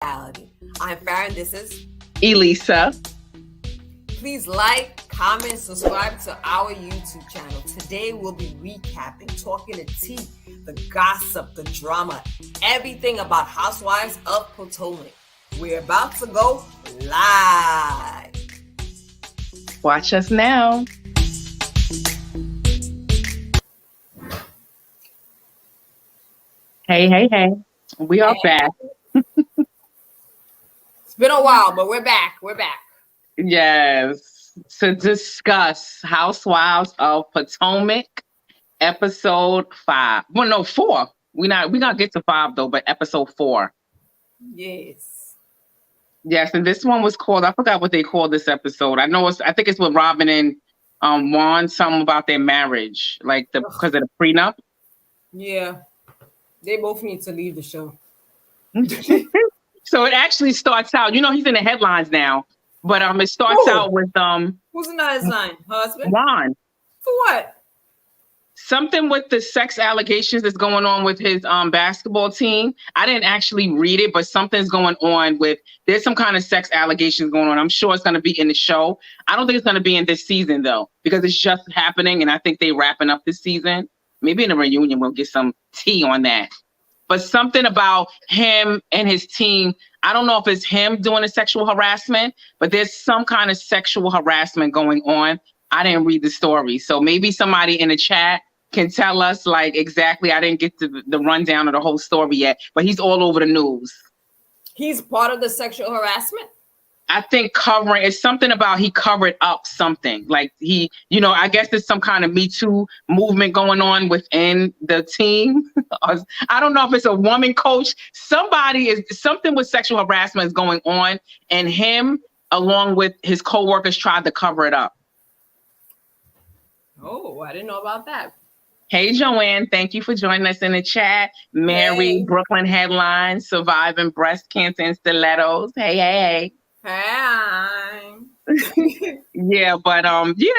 reality. I'm Farron. This is Elisa. Please like, comment, subscribe to our YouTube channel. Today we'll be recapping, talking the tea, the gossip, the drama, everything about Housewives of Potomac. We're about to go live. Watch us now. Hey. We are back. It's been a while, but we're back. We're back. Yes. To discuss Housewives of Potomac, episode 5. Well, no, 4. We're gonna get to 5 though, but episode 4. Yes. Yes, and this one was called, I forgot what they called this episode. I think it's with Robyn and Juan, something about their marriage, like because of the prenup. Yeah. They both need to leave the show. So it actually starts out, he's in the headlines now, but it starts out with who's in the headline? Husband? Juan. For what? Something with the sex allegations that's going on with his basketball team. I didn't actually read it, but something's going on there's some kind of sex allegations going on. I'm sure it's going to be in the show. I don't think it's going to be in this season though, because it's just happening and I think they're wrapping up this season. Maybe in a reunion, we'll get some tea on that. But something about him and his team, I don't know if it's him doing the sexual harassment, but there's some kind of sexual harassment going on. I didn't read the story. So maybe somebody in the chat can tell us like exactly. I didn't get the rundown of the whole story yet, but he's all over the news. He's part of the sexual harassment? I think it's something about he covered up something. Like he, I guess there's some kind of Me Too movement going on within the team. I don't know if it's a woman coach. Something with sexual harassment is going on, and him, along with his coworkers, tried to cover it up. Oh, I didn't know about that. Hey, Joanne, thank you for joining us in the chat. Mary, hey. Brooklyn headlines, surviving breast cancer and stilettos. Hey. Hi. Yeah, but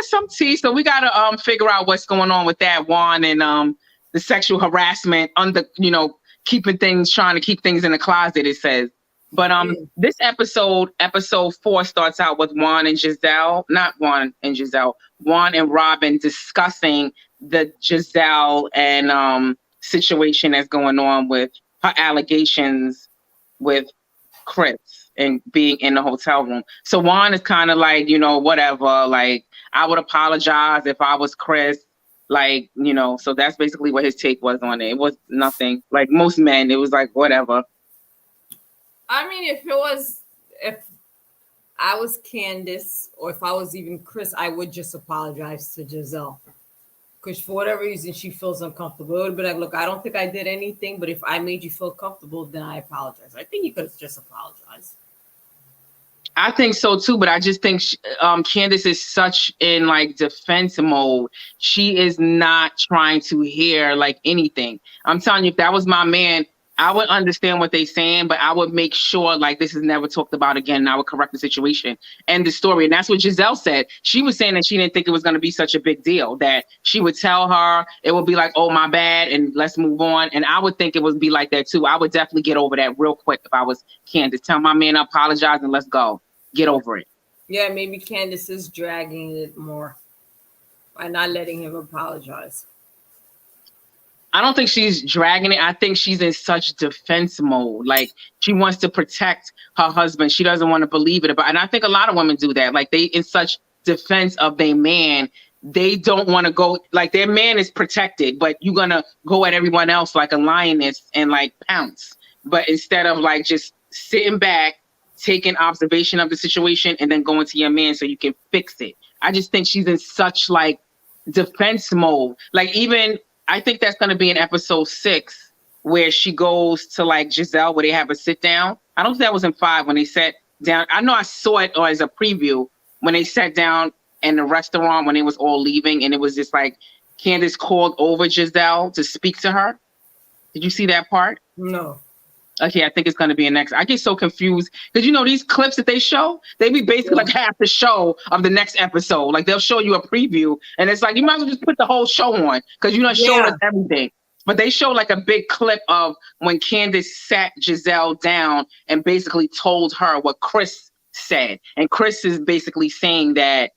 some tea. So we gotta figure out what's going on with that Juan and the sexual harassment under trying to keep things in the closet, it says. But this episode 4 starts out with Juan and Robyn discussing the Giselle and situation that's going on with her allegations with Chris and being in the hotel room. So Juan is kind of like, whatever, like I would apologize if I was Chris, like, so that's basically what his take was on it. It was nothing. Like most men, it was like, whatever. I mean, if I was Candiace or if I was even Chris, I would just apologize to Giselle. Because for whatever reason, she feels uncomfortable. It would be like, look, I don't think I did anything, but if I made you feel comfortable, then I apologize. I think you could have just apologized. I think so too, but I just think Candiace is such in like defense mode. She is not trying to hear like anything. I'm telling you, if that was my man, I would understand what they're saying, but I would make sure like this is never talked about again. And I would correct the situation and the story. And that's what Giselle said. She was saying that she didn't think it was going to be such a big deal, that she would tell her, it would be like, oh, my bad, and let's move on. And I would think it would be like that too. I would definitely get over that real quick if I was Candiace. Tell my man, apologize and let's go. Get over it. Yeah, maybe Candiace is dragging it more by not letting him apologize. I don't think she's dragging it. I think she's in such defense mode. Like she wants to protect her husband. She doesn't want to believe it. And I think a lot of women do that. Like they in such defense of their man. They don't want to go, like their man is protected, but you're going to go at everyone else like a lioness and like pounce. But instead of like just sitting back, taking observation of the situation and then going to your man so you can fix it. I just think she's in such like defense mode. Like even, I think that's going to be in episode 6 where she goes to like Giselle where they have a sit down. I don't think that was in 5 when they sat down. I know I saw it or as a preview when they sat down in the restaurant when they was all leaving and it was just like Candiace called over Giselle to speak to her. Did you see that part? No. Okay, I think it's going to be a next. I get so confused because these clips that they show, they be basically like half the show of the next episode. Like they'll show you a preview, and it's like you might as well just put the whole show on because showing us everything. But they show like a big clip of when Candiace sat Giselle down and basically told her what Chris said. And Chris is basically saying that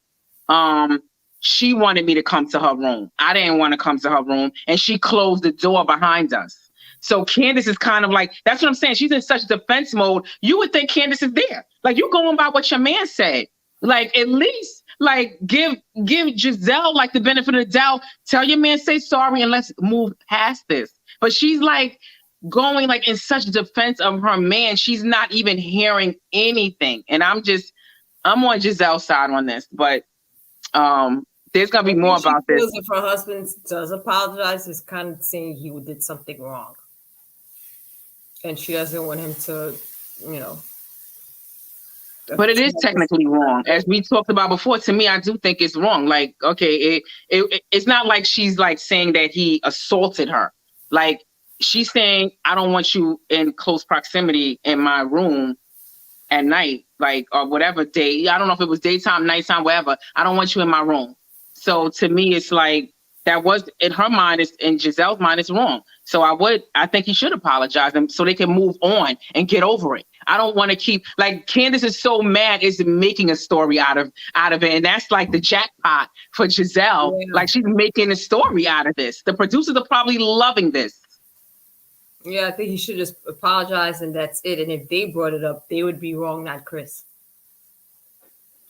um she wanted me to come to her room. I didn't want to come to her room, and she closed the door behind us. So Candiace is kind of like, that's what I'm saying. She's in such defense mode. You would think Candiace is there. Like, you going by what your man said. Like, at least like give Giselle like the benefit of the doubt. Tell your man, say sorry, and let's move past this. But she's like going like in such defense of her man. She's not even hearing anything. And I'm on Giselle's side on this, but there's gonna be more about this. If her husband does apologize, it's kind of saying he did something wrong, and she doesn't want him to, But it is technically wrong, as we talked about before. To me, I do think it's wrong. Like, okay, it's not like she's like saying that he assaulted her. Like, she's saying, I don't want you in close proximity in my room at night, like, or whatever day. I don't know if it was daytime, nighttime, whatever. I don't want you in my room. So to me, it's like, that was in her mind, in Giselle's mind, it's wrong. So I think he should apologize, and so they can move on and get over it. I don't want to keep, like, Candiace is so mad, is making a story out of it, and that's like the jackpot for Giselle. Yeah. Like, she's making a story out of this. The producers are probably loving this. Yeah, I think he should just apologize, and that's it. And if they brought it up, they would be wrong, not Chris.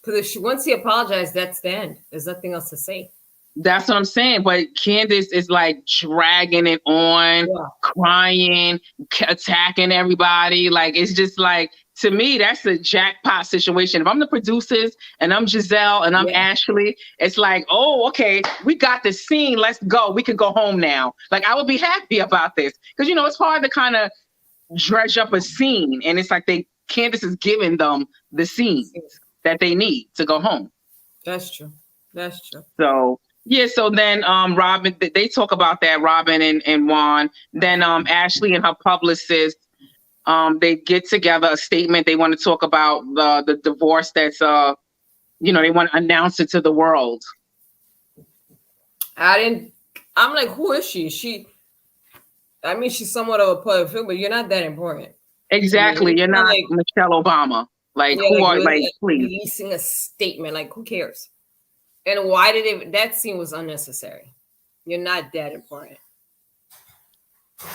Because once he apologized, that's the end. There's nothing else to say. That's what I'm saying. But Candiace is like dragging it on, crying, attacking everybody. Like, it's just like, to me, that's a jackpot situation. If I'm the producers and I'm Giselle and I'm Ashely, it's like, oh, okay, we got the scene. Let's go. We can go home now. Like, I would be happy about this. Because, it's hard to kind of dredge up a scene. And it's like Candiace is giving them the scenes that they need to go home. That's true. So... yeah, so then Robyn, they talk about that, Robyn and Juan. Then Ashely and her publicist, they get together a statement. They want to talk about the divorce that's, they want to announce it to the world. I'm like, who is she? She's somewhat of a public figure, but you're not that important. Exactly. You're not like Michelle Obama. Like, please. Releasing a statement, like, who cares? And why did that scene was unnecessary. You're not that important.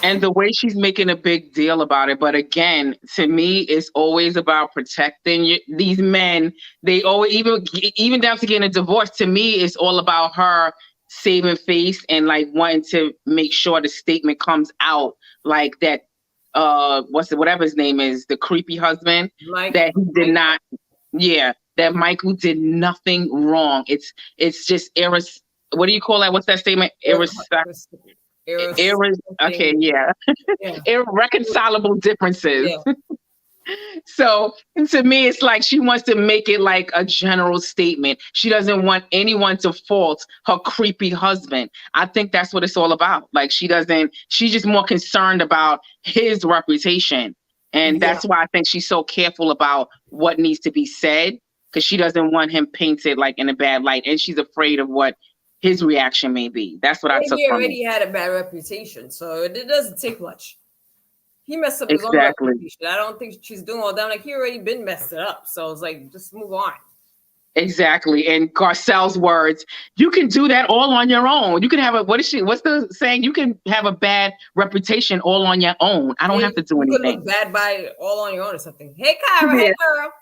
And the way she's making a big deal about it. But again, to me, it's always about protecting these men. They always, even down to getting a divorce, to me, it's all about her saving face and like wanting to make sure the statement comes out like that. Whatever his name is, the creepy husband, that he did not. Yeah. That Michael did nothing wrong. It's just what do you call that? What's that statement? Okay, yeah. Irreconcilable differences. Yeah. So to me, it's like she wants to make it like a general statement. She doesn't want anyone to fault her creepy husband. I think that's what it's all about. Like, she's just more concerned about his reputation. And that's why I think she's so careful about what needs to be said. Because she doesn't want him painted like in a bad light, and she's afraid of what his reaction may be. That's what I took from it. He already had a bad reputation, so it doesn't take much. He messed up his own reputation. I don't think she's doing all that. Like, he already been messed it up, so it's like, just move on. Exactly. And Garcelle's words, you can do that all on your own. You can have what's the saying? You can have a bad reputation all on your own. I don't have to do anything. You could look bad by all on your own or something. Hey, Kyra, hey, girl.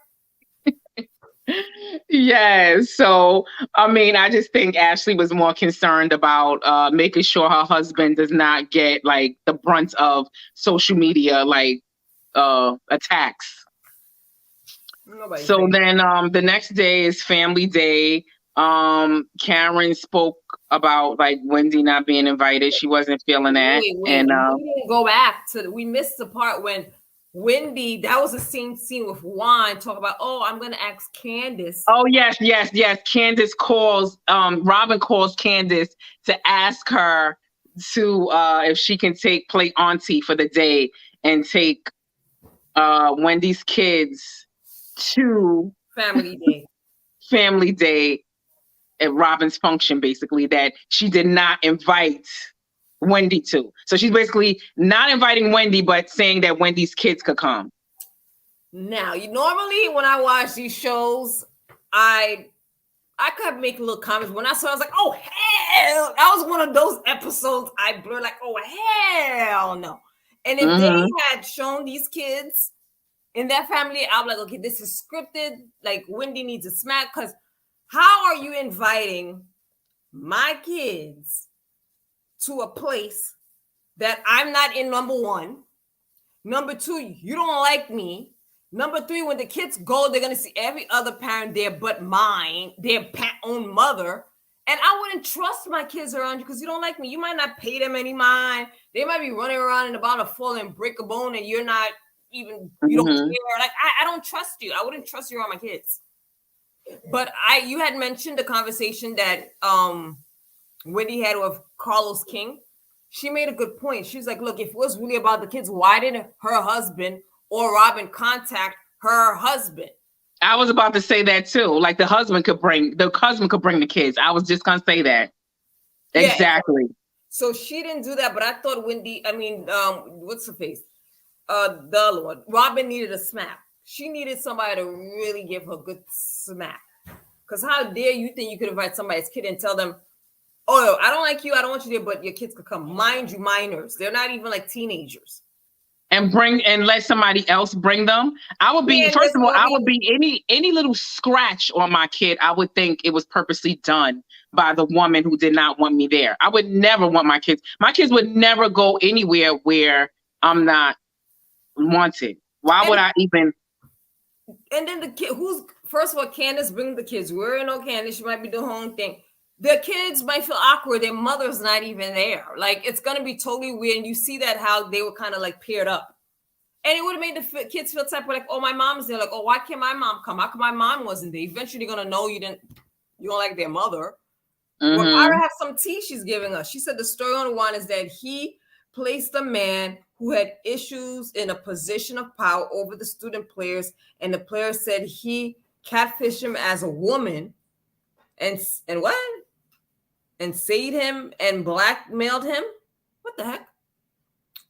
Yeah, so I just think Ashely was more concerned about making sure her husband does not get like the brunt of social media like attacks. Then the next day is family day. Karen spoke about like Wendy not being invited. She wasn't feeling that. And we didn't go back we missed the part when Wendy, that was the same scene with Juan, talk about, I'm going to ask Candiace. Oh, yes. Candiace calls, Robyn calls Candiace to ask her to, if she can play auntie for the day and take Wendy's kids to family day at Robyn's function, basically, that she did not invite Wendy too. So she's basically not inviting Wendy, but saying that Wendy's kids could come. Now, normally when I watch these shows, I could make little comments. When I saw it, I was like, oh, hell. That was one of those episodes I blurred like, oh, hell no. And if they had shown these kids in that family, I'm like, okay, this is scripted. Like, Wendy needs a smack. Because how are you inviting my kids to a place that I'm not in, number one? Number two, you don't like me. Number three, when the kids go, they're going to see every other parent there but mine, their own mother. And I wouldn't trust my kids around you because you don't like me. You might not pay them any mind. They might be running around and about to fall and break a bone and you're not even, you don't care. Like, I don't trust you. I wouldn't trust you around my kids. But you had mentioned the conversation that Wendy had with Carlos King. She made a good point. She's like, look, if it was really about the kids, why didn't her husband or Robyn contact her husband? I was about to say that too. Like the husband could bring the kids. I was just gonna say that. Yeah. Exactly. So she didn't do that, but I thought what's her face? The other one. Robyn needed a smack. She needed somebody to really give her a good smack. Because how dare you think you could invite somebody's kid and tell them, oh, I don't like you, I don't want you there, but your kids could come. Mind you, minors. They're not even like teenagers. And let somebody else bring them. I would be, first of all, I would be any little scratch on my kid, I would think it was purposely done by the woman who did not want me there. I would never want my kids would never go anywhere where I'm not wanted. Why would I even? And then the kid, first of all, Candiace, bring the kids. We're in Candiace, she might be doing her own thing. The kids might feel awkward. Their mother's not even there. Like, it's going to be totally weird. And you see that how they were kind of like paired up. And it would have made the kids feel type of like, oh, my mom's there. Like, oh, why can't my mom come? How come my mom wasn't there? Eventually, they're going to know you don't like their mother. Well, Ira has some tea she's giving us. She said the story on the one is that he placed a man who had issues in a position of power over the student players. And the player said he catfished him as a woman. And what? And saved him and blackmailed him? What the heck?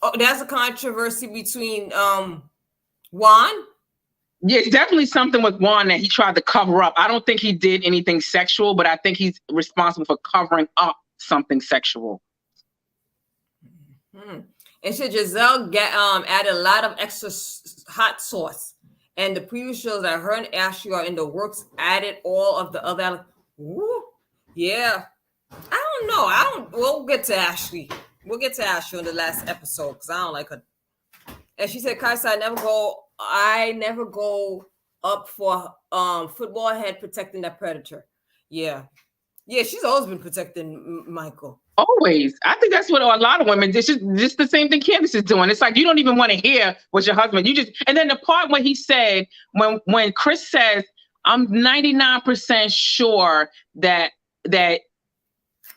Oh, that's a controversy between Juan? Yeah, it's definitely something with Juan that he tried to cover up. I don't think he did anything sexual, but I think he's responsible for covering up something sexual. And so Giselle added a lot of extra hot sauce. And the preview shows that her and Ashely are in the works, added all of the other. Woo, yeah. I don't know. We'll get to Ashely. We'll get to Ashely in the last episode because I don't like her. And she said, Kaisa, I never go up for football head protecting that predator. Yeah. Yeah, she's always been protecting Michael. Always. I think that's what a lot of women, it's just the same thing Candiace is doing. It's like you don't even want to hear what your husband, and then the part where he said, when Chris says, I'm 99% sure that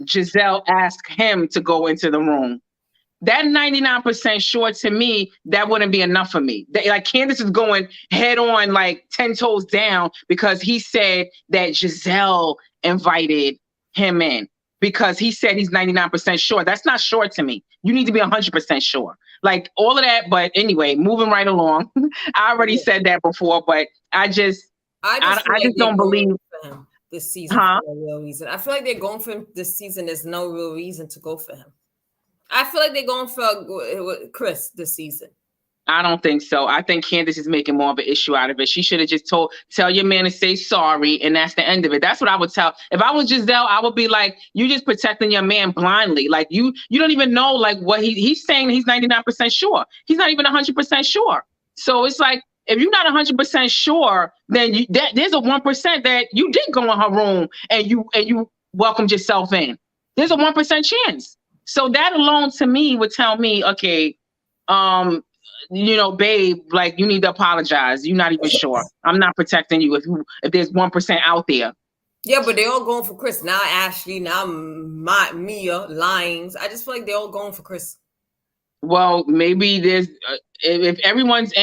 Giselle asked him to go into the room. That 99% sure, to me, that wouldn't be enough for me. Like Candiace is going head on, like 10 toes down, because he said that Giselle invited him in because he said he's 99% sure. That's not sure to me. You need to be 100% sure. Like all of that. But anyway, moving right along. I already said that before, but I just don't believe him this season for no real reason. I feel like they're going for him this season. There's no real reason to go for him. I feel like they're going for Chris this season. I don't think so. I think Candiace is making more of an issue out of it. She should have just tell your man to say sorry, and that's the end of it. That's what I would tell. If I was Giselle, I would be like, you just protecting your man blindly. Like you don't even know like what he's saying. He's 99% sure. He's not even 100% sure. So it's like, if you're not 100% sure, then there's a 1% that you did go in her room and you welcomed yourself in. There's a 1% chance. So that alone to me would tell me, okay, babe, like you need to apologize. You're not even sure. I'm not protecting you if there's 1% out there. Yeah, but they're all going for Chris. Now Ashely, now Mia, Lines. I just feel like they're all going for Chris. Well, maybe there's if everyone's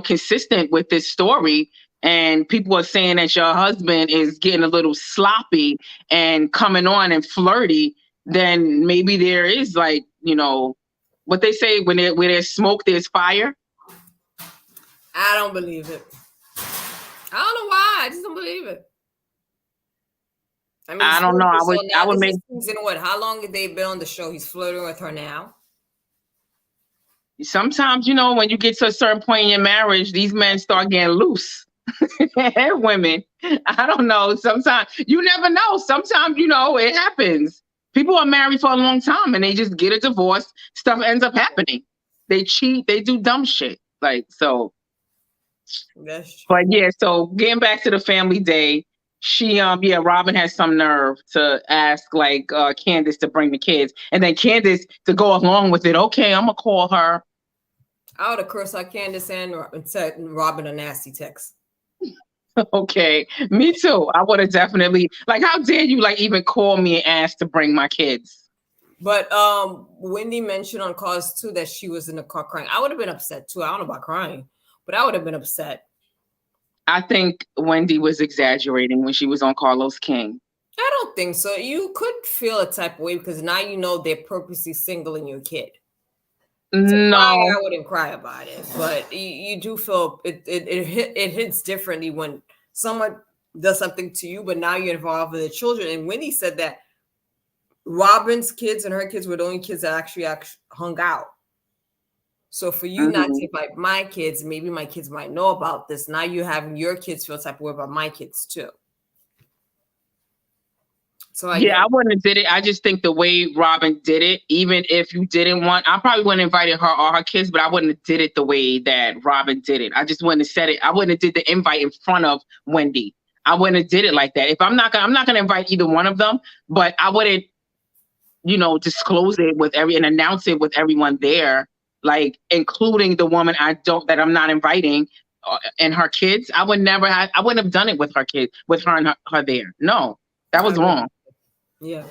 consistent with this story, and people are saying that your husband is getting a little sloppy and coming on and flirty, then maybe there is like, what they say, where there's smoke, there's fire. I don't believe it. I don't know why. I just don't believe it. I mean, I don't know. I would make season what? How long have they been on the show? He's flirting with her now. Sometimes, when you get to a certain point in your marriage, these men start getting loose. And women, I don't know. Sometimes you never know. Sometimes, it happens. People are married for a long time and they just get a divorce. Stuff ends up happening. They cheat. They do dumb shit. Like, so. That's true. But yeah, so getting back to the family day, Robyn has some nerve to ask like Candiace to bring the kids, and then Candiace to go along with it. Okay, I'm gonna call her. I would have cursed out Candiace and sent Robyn a nasty text. Okay, me too. I would have definitely, like, how dare you like even call me and ask to bring my kids? But Wendy mentioned on Cause 2 that she was in the car crying. I would have been upset too. I don't know about crying, but I would have been upset. I think Wendy was exaggerating when she was on Carlos King. I don't think so. You could feel a type of way because now you know they're purposely singling your kid. No, I wouldn't cry about it, but you do feel it hits differently when someone does something to you, but now you're involved with the children. And Wendy said that Robyn's kids and her kids were the only kids that actually hung out. So for you not to invite my kids, maybe my kids might know about this. Now you having your kids feel type of way about my kids too. So I wouldn't have did it. I just think the way Robyn did it, even if you didn't want, I probably wouldn't have invited her or her kids, but I wouldn't have did it the way that Robyn did it. I just wouldn't have said it. I wouldn't have did the invite in front of Wendy. I wouldn't have did it like that. If I'm not gonna invite either one of them, but I wouldn't, disclose it and announce it with everyone there, like including the woman that I'm not inviting and her kids. I wouldn't have done it with her kids, with her and her there. No, that was wrong. Yeah.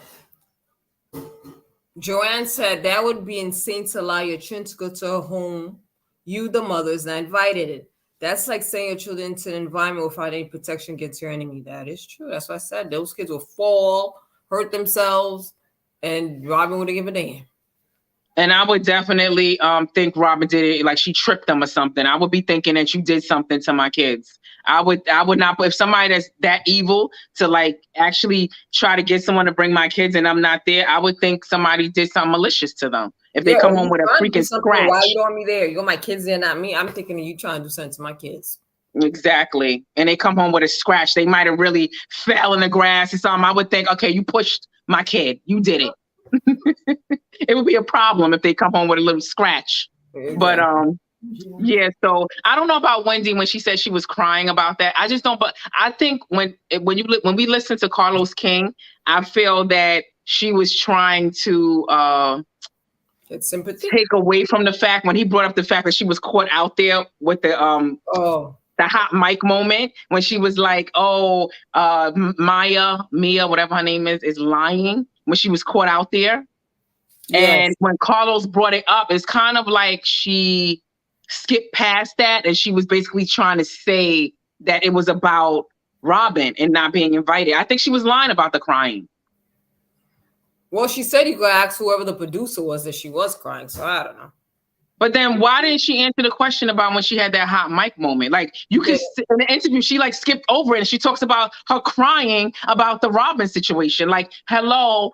Joanne said that would be insane to allow your children to go to a home you, the mothers, not invited it. That's like sending your children into an environment without any protection against your enemy. That is true. That's what I said. Those kids will fall, hurt themselves, and Robyn would have given a damn. And I would definitely think Robyn did it, like she tricked them or something. I would be thinking that you did something to my kids. I would not, if somebody that's that evil to like actually try to get someone to bring my kids and I'm not there, I would think somebody did something malicious to them. If they come home with a freaking scratch. Why you want me there? You got my kids there, not me. I'm thinking of you trying to do something to my kids. Exactly. And they come home with a scratch. They might have really fell in the grass or something. I would think, okay, you pushed my kid. You did it. It would be a problem if they come home with a little scratch. Exactly. But yeah, so I don't know about Wendy when she said she was crying about that. I just don't. But I think when we listen to Carlos King, I feel that she was trying to get sympathy, take away from the fact when he brought up the fact that she was caught out there with the hot mic moment when she was like, Mia, whatever her name is lying, when she was caught out there. Yes. And when Carlos brought it up, it's kind of like she skipped past that and she was basically trying to say that it was about Robyn and not being invited. I think she was lying about the crying. Well, she said you could ask whoever the producer was that she was crying, so I don't know. But then why didn't she answer the question about when she had that hot mic moment? Like you can in the interview, she like skipped over it and she talks about her crying about the Robyn situation. Like, hello,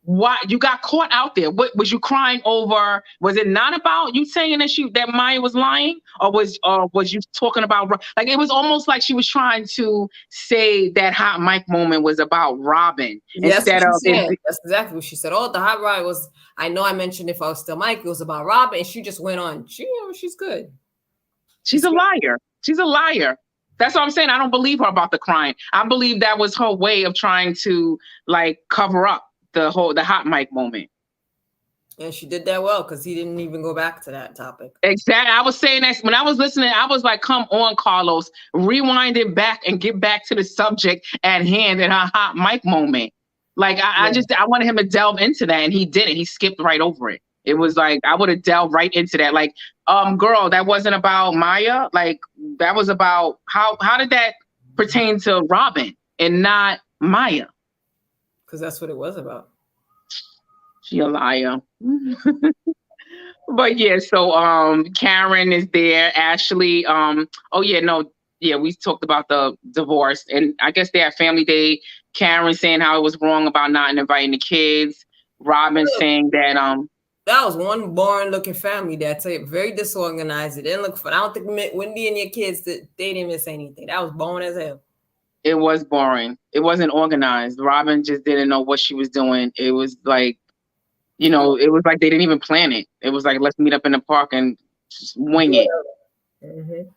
why you got caught out there? What was you crying over? Was it not about you saying that Maya was lying, or was you talking about like it was almost like she was trying to say that hot mic moment was about Robyn instead of that's exactly what she said. Oh, the hot mic was. I know I mentioned if I was still Mike, it was about Robyn, and she just went on. She's good. She's a liar. She's a liar. That's what I'm saying. I don't believe her about the crying. I believe that was her way of trying to like cover up the hot mic moment. And she did that well because he didn't even go back to that topic. Exactly. I was saying that when I was listening, I was like, come on, Carlos, rewind it back and get back to the subject at hand in her hot mic moment. Like I wanted him to delve into that and he didn't. He skipped right over it. It was like, I would have delved right into that. Like, girl, that wasn't about Maya. Like that was about how did that pertain to Robyn and not Maya? Because that's what it was about. She a liar. But yeah, so Karen is there, Ashely, oh yeah, no, yeah, we talked about the divorce and I guess they had family day. Karen saying how it was wrong about not inviting the kids. Robyn saying that that was one boring looking family. That's very disorganized. It didn't look fun. I don't think Wendy and your kids they didn't miss anything. That was boring as hell. it was boring. It wasn't organized. Robyn just didn't know what she was doing. It was like, it was like they didn't even plan it. It was like, let's meet up in the park and just wing it. Mm-hmm.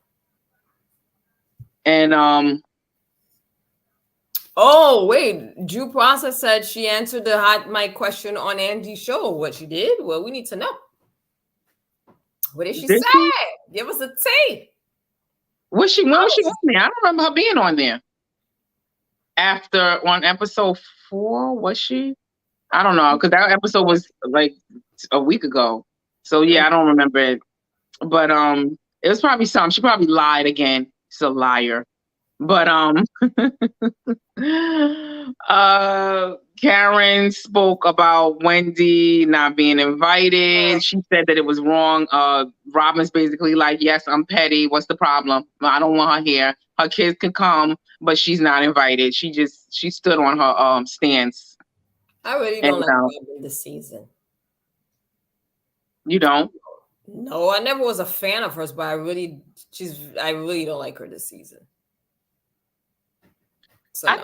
And oh wait, Drew Process said she answered the hot mic question on Angie's show. What she did? Well, we need to know. What did she say? Give us a tape. When was she on there? I don't remember her being on there. On episode 4, was she? I don't know, because that episode was like a week ago. So yeah, I don't remember it. But it was probably something. She probably lied again. She's a liar. But Karen spoke about Wendy not being invited. She said that it was wrong. Robyn's basically like, yes, I'm petty. What's the problem? I don't want her here. Her kids can come, but she's not invited. She stood on her stance. I really don't like Robyn this season. You don't? No, I never was a fan of hers, but I really don't like her this season. So, I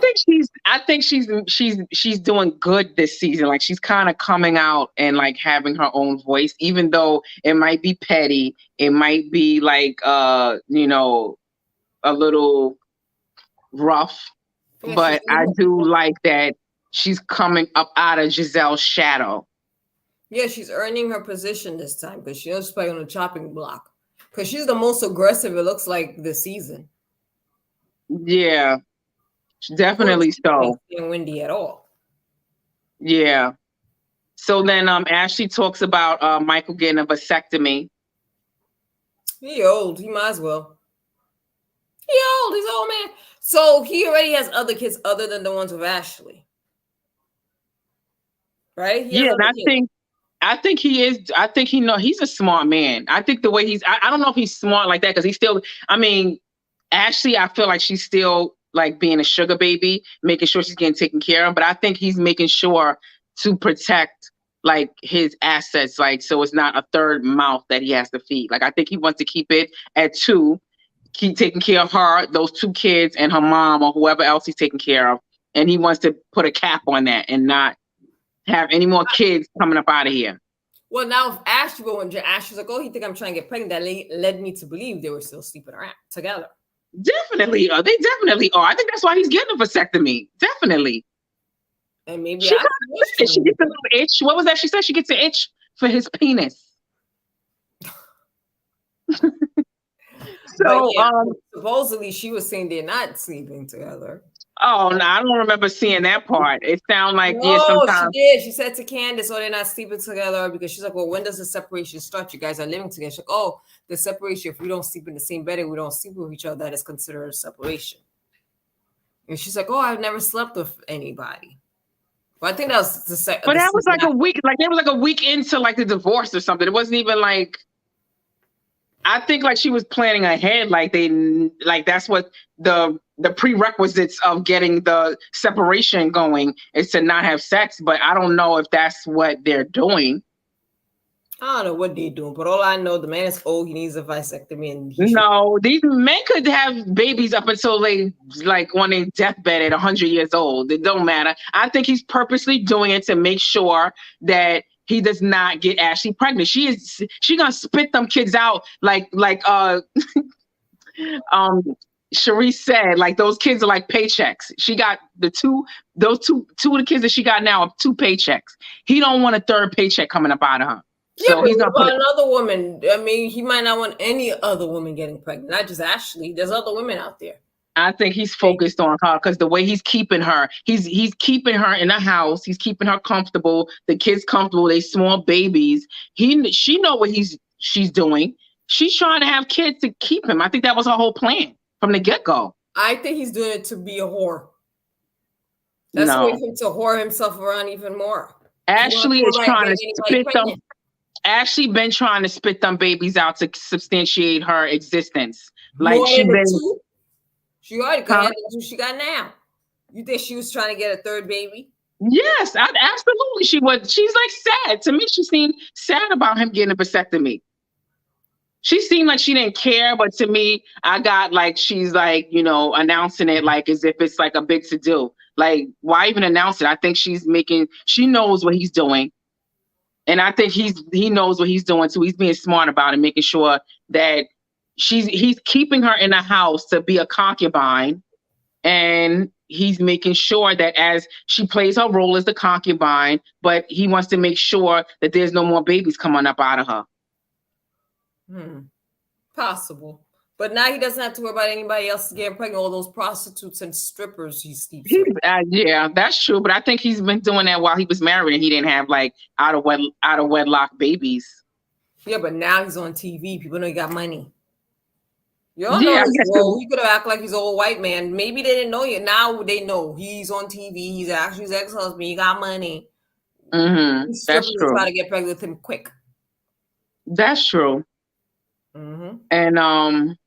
think she's doing good this season. Like she's kind of coming out and like having her own voice, even though it might be petty. It might be like a little rough, but I do like that she's coming up out of Giselle's shadow. Yeah, she's earning her position this time because she doesn't play on the chopping block. Because she's the most aggressive, it looks like, this season. Yeah. Definitely so. Wendy at all. Yeah. So then Ashely talks about Michael getting a vasectomy. He old. He might as well. He's old, man. So he already has other kids other than the ones with Ashely. Right? I think he is. I think he's a smart man. I think the way I don't know if he's smart like that because he's still, Ashely, I feel like she's still like being a sugar baby, making sure she's getting taken care of. But I think he's making sure to protect like his assets, like so it's not a third mouth that he has to feed. Like I think he wants to keep it at 2, keep taking care of her, those 2 kids, and her mom or whoever else he's taking care of. And he wants to put a cap on that and not have any more kids coming up out of here. Well, now if Ashely, when Ashely was like, "Oh, he think I'm trying to get pregnant," that led me to believe they were still sleeping around together. Definitely. They definitely are. I think that's why he's getting a vasectomy. Definitely. And maybe she gets a little itch. What was that? She said she gets an itch for his penis. So supposedly she was saying they're not sleeping together. Oh no, I don't remember seeing that part. It sounded like sometimes she did. She said to Candiace, "Oh, they're not sleeping together," because she's like, "Well, when does the separation start? You guys are living together." She's like, "Oh, the separation. If we don't sleep in the same bed and we don't sleep with each other, that is considered a separation." And she's like, "Oh, I've never slept with anybody." But I think that was But that was like a week. Like it was like a week into like the divorce or something. It wasn't even like. I think like she was planning ahead. Like that's what the prerequisites of getting the separation going is to not have sex. But I don't know if that's what they're doing. I don't know what they're doing, but all I know, the man is old. He needs a vasectomy. And these men could have babies up until they like on their deathbed at 100 years old. It don't matter. I think he's purposely doing it to make sure that he does not get Ashely pregnant. She gonna spit them kids out like Sharice said, like those kids are like paychecks. She got two of the kids that she got now are 2 paychecks. He don't want a 3rd paycheck coming up out of her. Yeah, so he's gonna put another woman. I mean, he might not want any other woman getting pregnant, not just Ashely. There's other women out there. I think he's focused on her because the way he's keeping her, he's keeping her in the house. He's keeping her comfortable. The kids comfortable. They small babies. She know what she's doing. She's trying to have kids to keep him. I think that was her whole plan from the get-go. I think he's doing it to be a whore. That's a way for him to whore himself around even more. Ashely is trying to anybody spit them. pregnant. Ashley been trying to spit them babies out to substantiate her existence. Like More she than the been, two? She already got huh? the two she got now. You think she was trying to get a third baby? Yes, absolutely. She was. She's like sad to me. She seemed sad about him getting a vasectomy. She seemed like she didn't care, but to me, I got like she's like announcing it like as if it's like a big to do. Like why even announce it? I think she's making. She knows what he's doing. And I think he knows what he's doing too. He's being smart about it, making sure that he's keeping her in the house to be a concubine, and he's making sure that as she plays her role as the concubine, but he wants to make sure that there's no more babies coming up out of her. Possible. But now he doesn't have to worry about anybody else getting pregnant, all those prostitutes and strippers he sleeps with. Yeah, that's true. But I think he's been doing that while he was married and he didn't have like out of wedlock babies. Yeah, but now he's on TV. People know he got money. You don't know his role. He could have acted like he's an old white man. Maybe they didn't know yet. Now they know he's on TV. He's actually his ex-husband. He got money. That's true. Try to get pregnant with him quick. That's true. And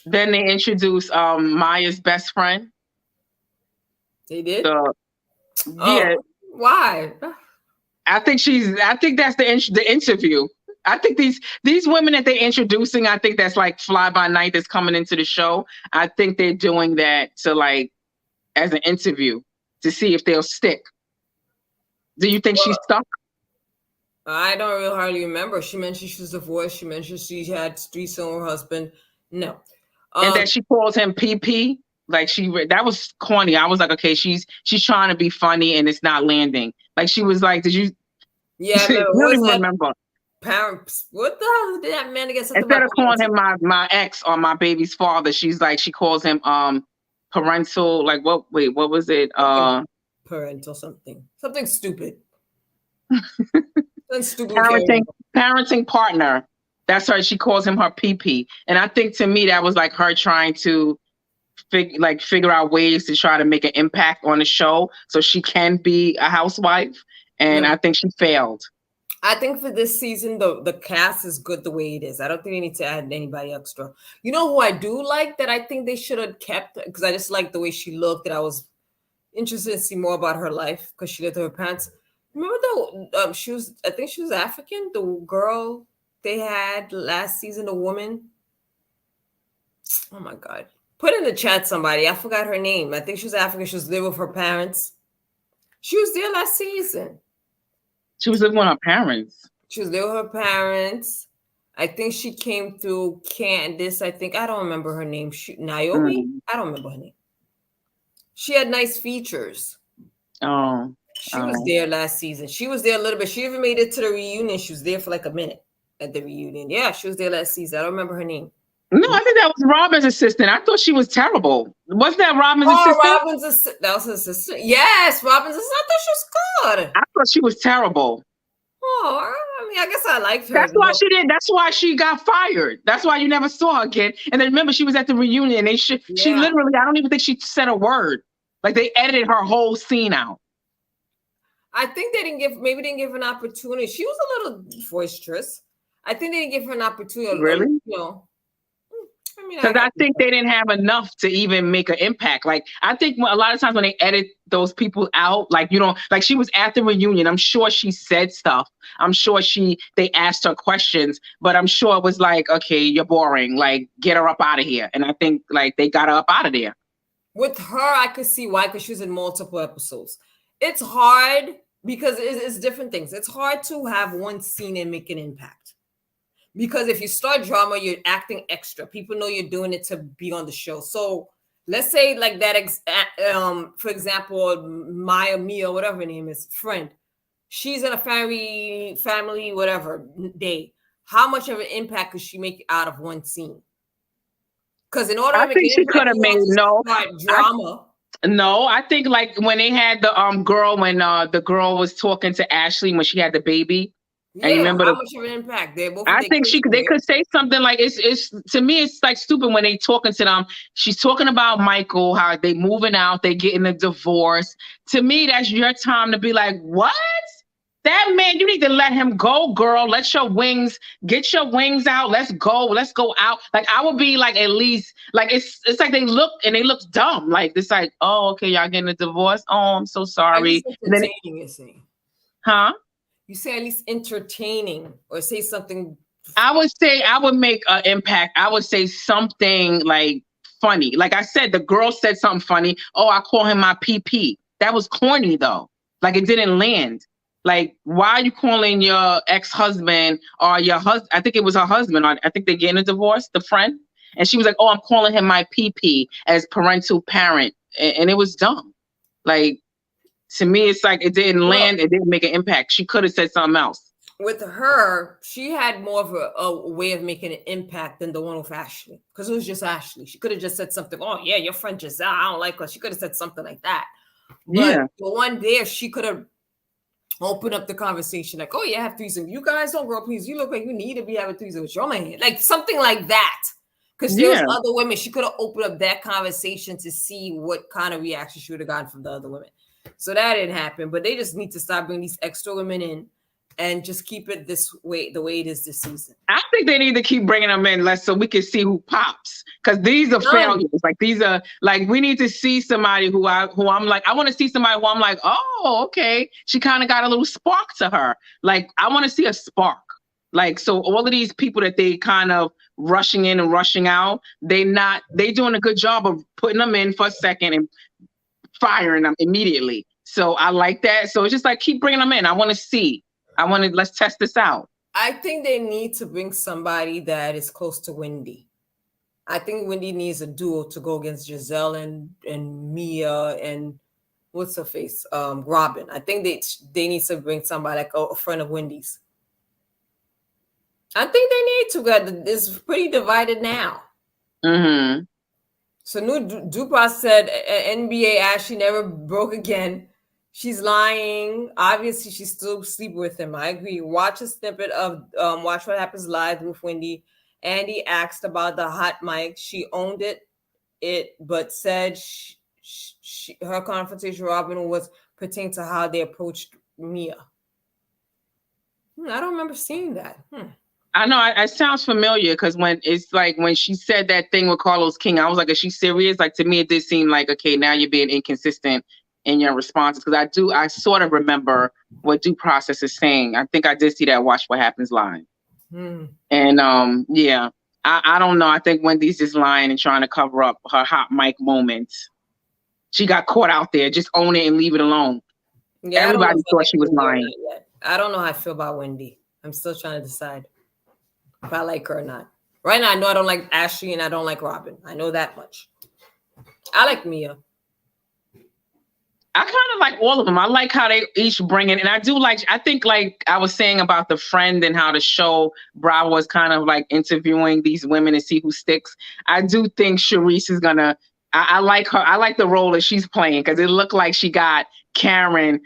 then they introduced Maya's best friend. They did? Yeah. Why? I think that's the interview. I think these women that they're introducing, I think that's like fly by night that's coming into the show. I think they're doing that to like as an interview to see if they'll stick. Do you think she's stuck? I don't really hardly remember. She mentioned she was divorced. She mentioned she had threesome with her husband. No. And that she calls him PP. Like that was corny. I was like, okay, she's trying to be funny and it's not landing. Like she was like, did you? Yeah, I really remember. Parents, what the hell did that man get? Instead of calling him my ex or my baby's father, she calls him parental. Like what? Wait, what was it? Parental something stupid. Parenting partner. That's her. She calls him her PP. And I think to me that was like her trying to figure out ways to try to make an impact on the show so she can be a housewife. And I think she failed. I think for this season, the cast is good the way it is. I don't think they need to add anybody extra. You know who I do like that I think they should have kept, because I just like the way she looked, and I was interested to see more about her life because she lived with her parents. Remember I think she was African, the girl they had last season, the woman. Oh my God. Put in the chat somebody. I forgot her name. I think she was African. She was there with her parents. She was there last season. She was living with her parents. She was there with her parents. I think she came through Candiace. I don't remember her name. Naomi? I don't remember her name. She had nice features. Oh. She was there last season. She was there a little bit. She even made it to the reunion. She was there for like a minute at the reunion. Yeah, she was there last season. I don't remember her name. No, I think that was Robyn's assistant. I thought she was terrible. Wasn't that Robyn's assistant? Robyn's assistant. That was his assistant. Yes, Robyn's assistant. I thought she was good. I thought she was terrible. Oh, I mean, I guess I liked her. That's why she did. That's why she got fired. That's why you never saw her again. And then remember, she was at the reunion. And she literally, I don't even think she said a word. Like they edited her whole scene out. I think they didn't give her an opportunity. She was a little boisterous. I think they didn't give her an opportunity. Really? Because I think they didn't have enough to even make an impact. Like I think a lot of times when they edit those people out, like she was at the reunion. I'm sure she said stuff. I'm sure they asked her questions, but I'm sure it was like, okay, you're boring. Like get her up out of here. And I think like they got her up out of there. With her, I could see why, because she was in multiple episodes. It's hard because it's different things. It's hard to have one scene and make an impact. Because if you start drama, you're acting extra. People know you're doing it to be on the show. So let's say like that, for example, Mia, whatever her name is, friend. She's in a family, whatever day. How much of an impact could she make out of one scene? Because in order to make she could have made drama. I think like when they had the girl, when the girl was talking to Ashely when she had the baby. And you Yeah, remember how much of an impact? They both of I their think kids. they could say something like it's to me it's like stupid when they talking to them. She's talking about Michael, how they moving out, they getting a divorce. To me, that's your time to be like, what? That man, you need to let him go, girl. Get your wings out. Let's go. Let's go out. Like I would be like at least like it's like they look dumb. Like it's like, oh, okay, y'all getting a divorce. Oh, I'm so At sorry. least entertaining, you see. Huh? You say at least entertaining or say something. I would say I would make an impact. I would say something like funny. Like I said, the girl said something funny. Oh, I call him my PP. That was corny though. Like it didn't land. Like, why are you calling your ex-husband or your husband? I think it was her husband. Or I think they're getting a divorce, the friend. And she was like, oh, I'm calling him my PP as parental parent. And it was dumb. Like, to me, it's like it didn't land. It didn't make an impact. She could have said something else. With her, she had more of a way of making an impact than the one with Ashely, because it was just Ashely. She could have just said something. Oh yeah, your friend Giselle, I don't like her. She could have said something like that. But the one there, she could have opened up the conversation like, "Oh yeah, have threesome. You guys don't grow, please. You look like you need to be having threesome with your man, like something like that." Because there's other women, she could have opened up that conversation to see what kind of reaction she would have gotten from the other women. So that didn't happen. But they just need to stop bringing these extra women in and just keep it this way, the way it is this season. I think they need to keep bringing them in so we can see who pops. Because these are failures. Like these are like we need to see somebody who I'm like, I want to see somebody who I'm like, oh, okay. She kind of got a little spark to her. Like I want to see a spark. Like so all of these people that they kind of rushing in and rushing out, they doing a good job of putting them in for a second and firing them immediately. So I like that. So it's just like keep bringing them in. I want to see. Let's test this out. I think they need to bring somebody that is close to Wendy. I think Wendy needs a duo to go against Giselle and Mia and what's her face, Robyn. I think they need to bring somebody like a friend of Wendy's. I think they need to. It's pretty divided now. Mm-hmm. So new Dupas said NBA Ashely never broke again. She's lying. Obviously, she still sleep with him. I agree. Watch a snippet of Watch What Happens Live with Wendy. Andy asked about the hot mic. She owned it, but said her confrontation with Robyn was pertaining to how they approached Mia. I don't remember seeing that. I know it sounds familiar because when she said that thing with Carlos King, I was like, is she serious? Like to me, it did seem like, okay, now you're being inconsistent in your responses because I sort of remember what Due Process is saying. I think I did see that Watch What Happens Live. And yeah, I don't know. I think Wendy's just lying and trying to cover up her hot mic moment. She got caught out there. Just own it and leave it alone. Yeah, everybody thought she was lying. I don't know how I feel about Wendy. I'm still trying to decide if I like her or not. Right now, I know I don't like Ashely and I don't like Robyn. I know that much. I like Mia. I kind of like all of them. I like how they each bring it. And I think like I was saying about The Friend and how the show Bravo was kind of like interviewing these women and see who sticks. I do think Charisse is gonna, I like her. I like the role that she's playing because it looked like she got Karen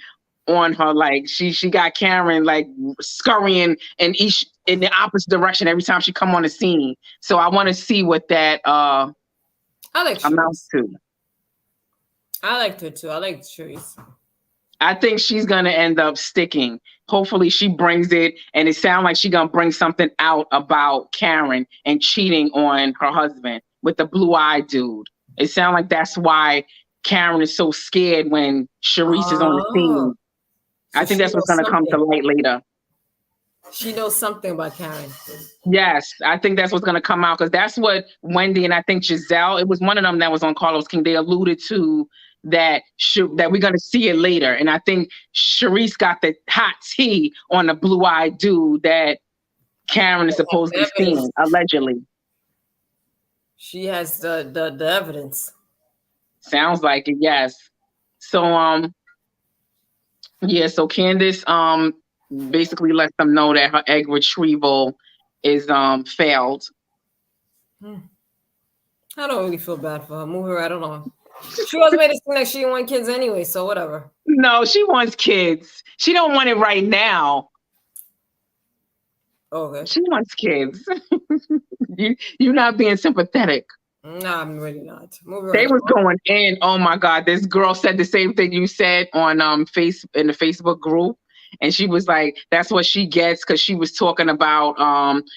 on her. Like she got Karen like scurrying in the opposite direction every time she come on the scene. So I want to see what that I like amounts to. I liked her too. I like Charisse. I think she's gonna end up sticking. Hopefully she brings it, and it sounds like she's gonna bring something out about Karen and cheating on her husband with the blue-eyed dude. It sounds like that's why Karen is so scared when Charisse is on the scene. So I think that's what's gonna come to light later. She knows something about Karen. Yes, I think that's what's going to come out because that's what Wendy and I think Giselle, it was one of them that was on Carlos King. They alluded to that we're going to see it later. And I think Charisse got the hot tea on the blue-eyed dude that Karen is supposed to be seeing, allegedly. She has the evidence. Sounds like it, yes. So, yeah, so Candiace, basically lets them know that her egg retrieval is failed. I don't really feel bad for her. Move her. I don't know. She wasn't made it seem like she didn't want kids anyway, so whatever. No, she wants kids. She don't want it right now. Okay. She wants kids. You're not being sympathetic. No, I'm really not. Moving They right was along. going in. Oh my God. This girl said the same thing you said on in the Facebook group. And she was like, that's what she gets because she was talking about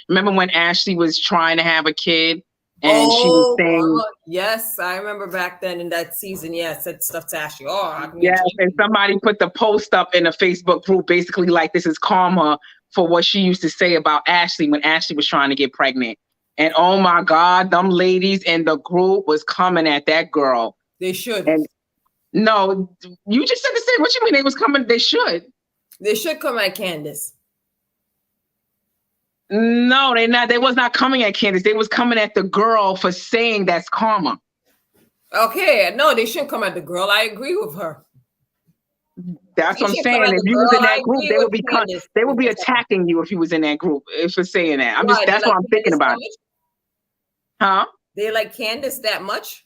remember when Ashely was trying to have a kid and she was Oh, saying, yes, I remember back then in that season. Yeah, I said stuff to Ashely. Oh, I can get yes, and somebody put the post up in a Facebook group basically like this is karma for what she used to say about Ashely when Ashely was trying to get pregnant. And oh my God, them ladies in the group was coming at that girl. They should. And no, you just said the same. What you mean they was coming? They should. They should come at Candiace. No, they not. They was not coming at Candiace. They was coming at the girl for saying that's karma. Okay, no, they shouldn't come at the girl. I agree with her. That's They what I'm should come saying. at If the you was girl. in I that group, agree they would with be Candiace. they would be attacking you if you was in that group for saying that. Why? That's They what like I'm thinking Candiace about. that much? Huh? They like Candiace that much?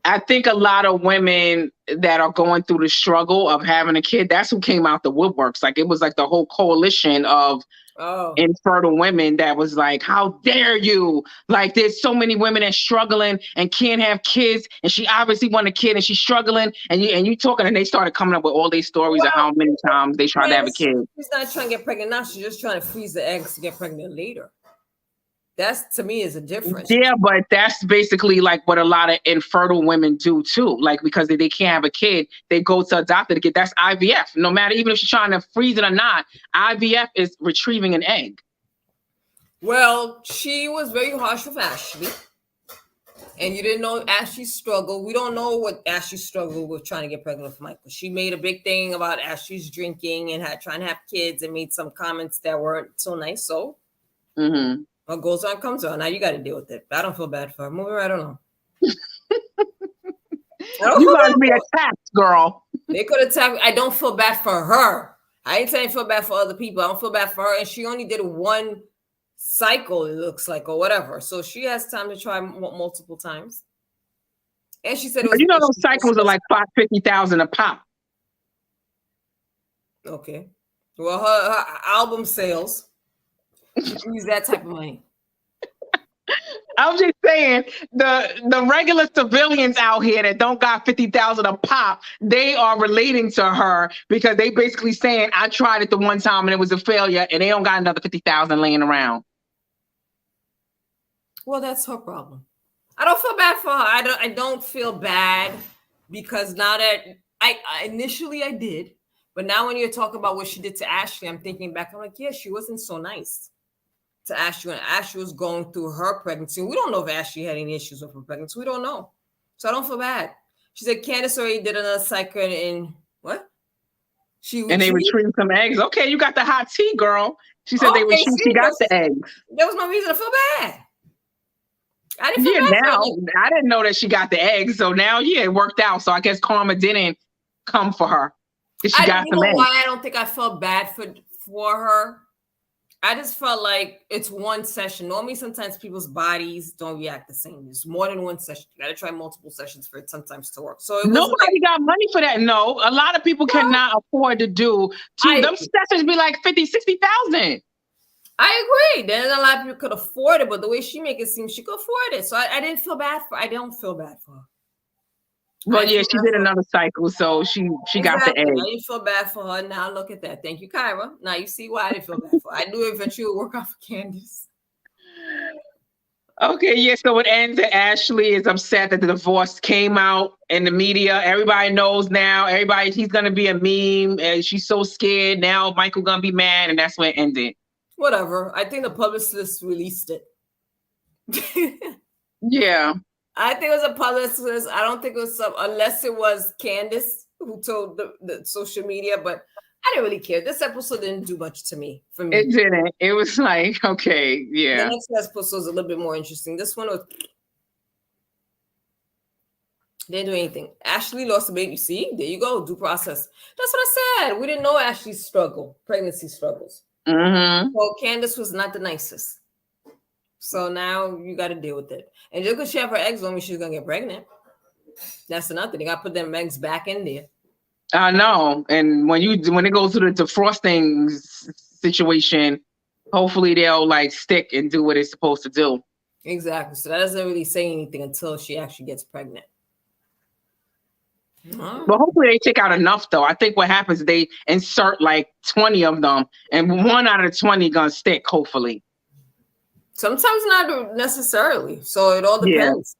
I think a lot of women that are going through the struggle of having a kid, that's who came out the woodworks. Like it was like the whole coalition of infertile women that was like, how dare you? Like there's so many women that's struggling and can't have kids, and she obviously want a kid and she's struggling, and you talking, and they started coming up with all these stories of how many times they tried to have a kid. She's not trying to get pregnant now, she's just trying to freeze the eggs to get pregnant later. That's to me is a difference. Yeah, but that's basically like what a lot of infertile women do too. Like because they can't have a kid, they go to a doctor to get that's IVF. No matter even if she's trying to freeze it or not, IVF is retrieving an egg. Well, she was very harsh with Ashely. And you didn't know Ashely's struggle. We don't know what Ashely struggled with trying to get pregnant with Michael. She made a big thing about Ashely's drinking and trying to have kids and made some comments that weren't so nice. So what goes on comes on. Now you got to deal with it. I don't feel bad for her. Moving right along. You gotta be attacked, girl. They could attack. I don't feel bad for her. I ain't saying I feel bad for other people. I don't feel bad for her. And she only did one cycle, it looks like, or whatever. So she has time to try multiple times. And she said, those cycles are like $50,000 a pop. Okay. Well, her album sales, use that type of money. I'm just saying the regular civilians out here that don't got 50,000 a pop, they are relating to her because they basically saying I tried it the one time and it was a failure, and they don't got another 50,000 laying around. Well, that's her problem. I don't feel bad for her. I don't feel bad because now that I initially I did, but now when you're talking about what she did to Ashely, I'm thinking back. I'm like, yeah, she wasn't so nice to Ashely when Ashely was going through her pregnancy. We don't know if Ashely had any issues with her pregnancy. We don't know. So I don't feel bad. She said Candiace already did another cycle in what? And they retrieved some eggs. Okay, you got the hot tea, girl. She said they retrieved. She got the eggs. There was no reason to feel bad. I didn't feel bad now I didn't know that she got the eggs. So now, it worked out. So I guess karma didn't come for her. She got some eggs. Why I don't think I felt bad for her. I just felt like it's one session. Normally, sometimes people's bodies don't react the same. It's more than one session. You got to try multiple sessions for it sometimes to work. So nobody got money for that. No, a lot of people cannot afford to do. Them sessions be like 50, 60,000. I agree. Then a lot of people could afford it, but the way she make it seem, she could afford it. So I didn't feel bad for. I don't feel bad for her. Well, she did another cycle, so she got the egg. I didn't feel bad for her. Now look at that. Thank you, Kyra. Now you see why I didn't feel bad for her. I knew eventually it would work out for Candiace. Okay, so it ends that Ashely is upset that the divorce came out in the media. Everybody knows now. He's gonna be a meme, and she's so scared now. Michael gonna be mad, and that's where it ended. Whatever. I think the publicist released it. Yeah. I think it was a publicist. I don't think it was unless it was Candiace who told the social media, but I didn't really care. This episode didn't do much to me. For me, it didn't. It was like, okay, yeah. The next episode was a little bit more interesting. This one was didn't do anything. Ashely lost a baby. See, there you go. Due process. That's what I said. We didn't know Ashley's pregnancy struggles. Well, Candiace was not the nicest. So now you got to deal with it. And just because she have her eggs don't mean she's gonna get pregnant. That's another thing. They got to put them eggs back in there. I know. And when it goes to the defrosting situation, hopefully they'll like stick and do what it's supposed to do. Exactly. So that doesn't really say anything until she actually gets pregnant. But hopefully they take out enough though. I think what happens is they insert like 20 of them and 1 out of 20 gonna stick, hopefully. Sometimes not necessarily. So it all depends.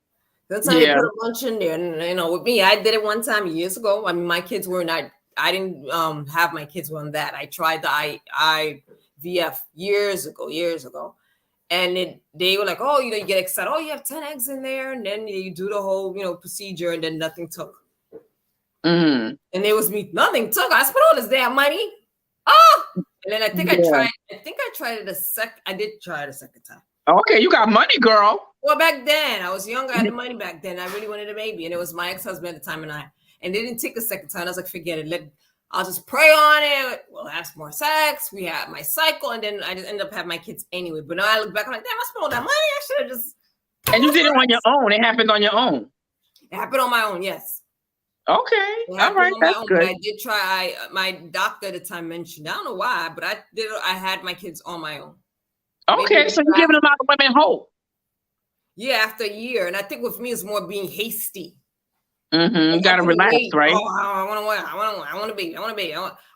Sometimes they put a bunch in there. And with me, I did it one time years ago. I mean, my kids were not, I didn't have my kids on that. I tried the IVF years ago. And they were like, oh, you get excited. Oh, you have 10 eggs in there. And then you do the whole, procedure, and then nothing took. Mm-hmm. And it was me, nothing took. I spent all this damn money. Oh! And then I think I tried it I did try it a second time. Okay, you got money, girl. Well, back then, I was younger. I had the money back then. I really wanted a baby. And it was my ex-husband at the time and they didn't take a second time. I was like, forget it. I'll just pray on it. We'll have some more sex. We had my cycle. And then I just ended up having my kids anyway. But now I look back, I'm like, damn, I spent all that money. I should have just... And you did it on your own. It happened on your own. It happened on my own, yes. Okay. All right. That's good. But I did try. My doctor at the time mentioned, I don't know why, but I had my kids on my own. Okay. So you're giving a lot of women hope. Yeah, after a year. And I think with me, it's more being hasty. Mm-hmm. You got to relax, right? Oh, I want a baby.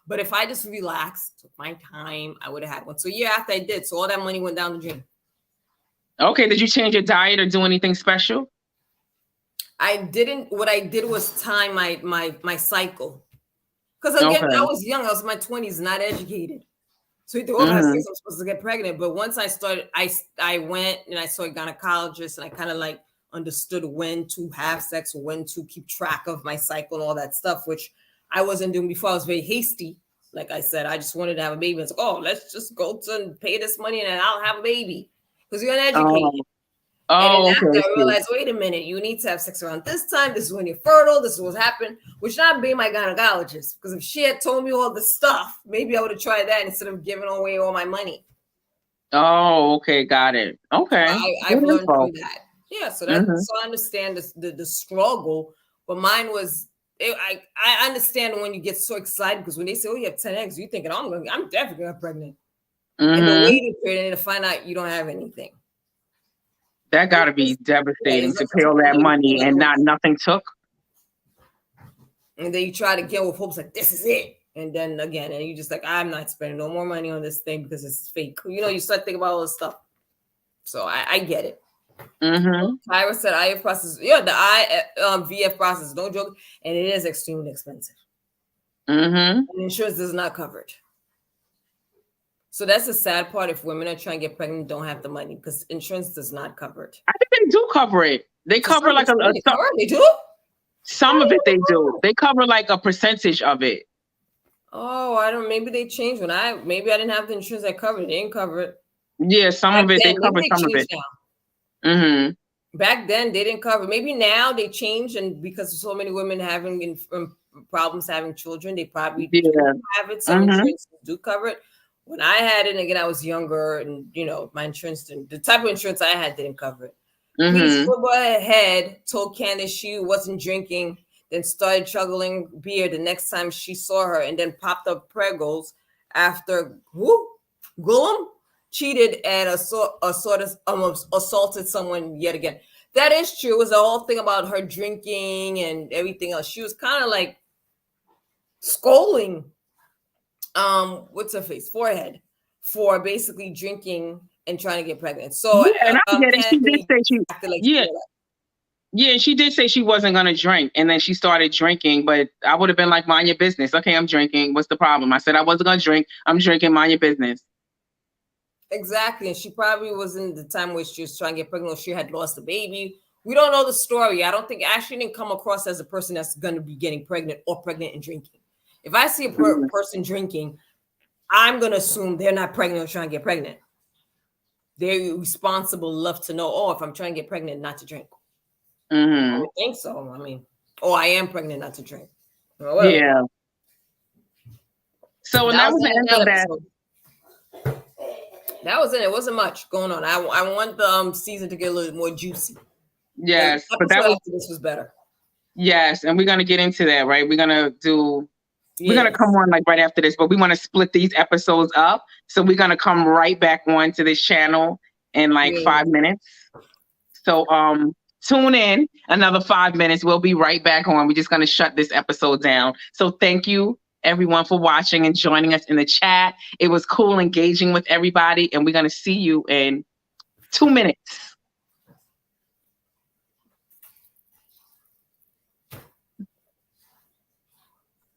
But if I just relaxed, took my time, I would have had one. So yeah, after I did, so all that money went down the drain. Okay. Did you change your diet or do anything special? I didn't. What I did was time my cycle. Because again, I was young. I was in my 20s, not educated. So you think, I'm supposed to get pregnant. But once I started, I went and I saw a gynecologist, and I kind of like understood when to have sex, or when to keep track of my cycle and all that stuff, which I wasn't doing before. I was very hasty. Like I said, I just wanted to have a baby. It's like, oh, let's just go to and pay this money and I'll have a baby. Because you're uneducated. And then after I realized, wait a minute, you need to have sex around this time. This is when you're fertile. This is what's happened. Which not being my gynecologist. Because if she had told me all the stuff, maybe I would have tried that instead of giving away all my money. Oh, okay. Got it. Okay. I've learned from that. Yeah, so that's so I understand the struggle. But mine was, I understand when you get so excited, because when they say, oh, you have 10 eggs, you're thinking, I'm definitely going to get pregnant. And the waiting period, and to find out you don't have anything. That got to be devastating to pay all that money and nothing took. And then you try to get with hopes like, this is it. And then again, and you just like, I'm not spending no more money on this thing because it's fake. You start thinking about all this stuff. So I get it. Tyra said IVF process. Yeah, the IVF process, no joke. And it is extremely expensive. And insurance does not cover it. So that's the sad part. If women are trying to get pregnant, don't have the money because insurance does not cover it. I think they do cover it. They cover like they do? Some of it they do. They cover like a percentage of it. Oh, I don't. Maybe they changed maybe I didn't have the insurance that covered it. They didn't cover it. Yeah, some of it they cover some of it. Back then they didn't cover. Maybe now they changed, and because of so many women having problems having children, they probably have it. Some insurances do cover it. When I had it, again, I was younger, and my insurance the type of insurance I had didn't cover it. Please go ahead. Told Candiace she wasn't drinking, then started chugging beer the next time she saw her, and then popped up pregos after Gullum cheated and assaulted someone yet again. That is true. It was the whole thing about her drinking and everything else. She was kind of like scolding. What's her face? Forehead for basically drinking and trying to get pregnant. So and I get it. She did say she did say she wasn't gonna drink, and then she started drinking. But I would have been like, mind your business. Okay, I'm drinking. What's the problem? I said I wasn't gonna drink. I'm drinking. Mind your business. Exactly, and she probably was in the time where she was trying to get pregnant, or she had lost a baby. We don't know the story. I don't think Ashely didn't come across as a person that's gonna be getting pregnant or pregnant and drinking. If I see a person drinking, I'm going to assume they're not pregnant or trying to get pregnant. They're responsible enough to know, if I'm trying to get pregnant, not to drink. I would think so. I mean, I am pregnant, not to drink. Yeah. So that was the end of that. That was it. It wasn't much going on. I want the season to get a little more juicy. Yes. But that was, this was better. Yes. And we're going to get into that, right? We're going to do We're going to come on like right after this, but we want to split these episodes up. So we're going to come right back on to this channel in like 5 minutes. So tune in another 5 minutes. We'll be right back on. We're just going to shut this episode down. So thank you everyone for watching and joining us in the chat. It was cool engaging with everybody, and we're going to see you in 2 minutes.